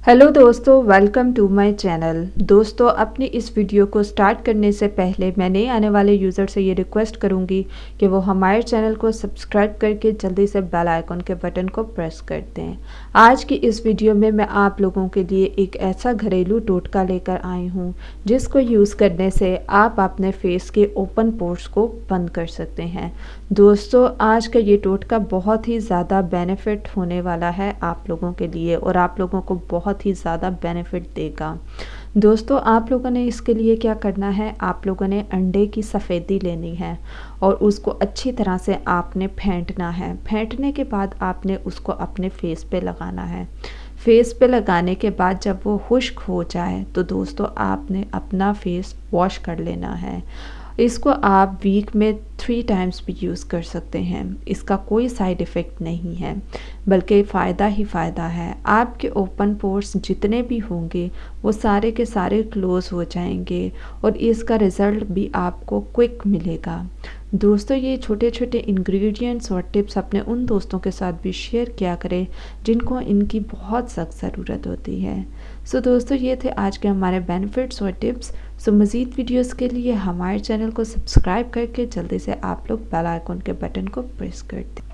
Hello दोस्तों, welcome to my channel. दोस्तों, अपनी इस वीडियो को स्टार्ट करने से पहले मैं नए आने वाले यूज़र से ये रिक्वेस्ट करूंगी कि वो हमारे चैनल को सब्सक्राइब करके जल्दी से बेल आइकन के बटन को प्रेस कर दें। आज की इस वीडियो में मैं आप लोगों के लिए एक ऐसा घरेलू टोटका लेकर आई हूँ जिसको यूज़ करने से आप अपने फेस के ओपन पोर्स को बंद कर सकते हैं। दोस्तों, आज का ये टोटका बहुत ही ज़्यादा बेनिफिट होने वाला है आप लोगों के लिए और आप लोगों को बहुत ही ज़्यादा बेनिफिट देगा। दोस्तों, आप लोगों ने इसके लिए क्या करना है, आप लोगों ने अंडे की सफ़ेदी लेनी है और उसको अच्छी तरह से आपने फेंटना है। फेंटने के बाद आपने उसको अपने फेस पे लगाना है। फेस पे लगाने के बाद जब वो खुश्क हो जाए तो दोस्तों आपने अपना फेस वॉश कर लेना है। इसको आप वीक में 3 टाइम्स भी यूज़ कर सकते हैं। इसका कोई साइड इफ़ेक्ट नहीं है, बल्कि फ़ायदा ही फ़ायदा है। आपके ओपन पोर्स जितने भी होंगे वो सारे के सारे क्लोज़ हो जाएंगे और इसका रिज़ल्ट भी आपको क्विक मिलेगा। दोस्तों, ये छोटे छोटे इंग्रेडिएंट्स और टिप्स अपने उन दोस्तों के साथ भी शेयर किया करें जिनको इनकी बहुत सख्त ज़रूरत होती है। सो दोस्तों, ये थे आज के हमारे बेनिफिट्स और टिप्स। सो मज़ीद वीडियोस के लिए हमारे चैनल को सब्सक्राइब करके जल्दी से आप लोग बेल आइकन के बटन को प्रेस कर दें।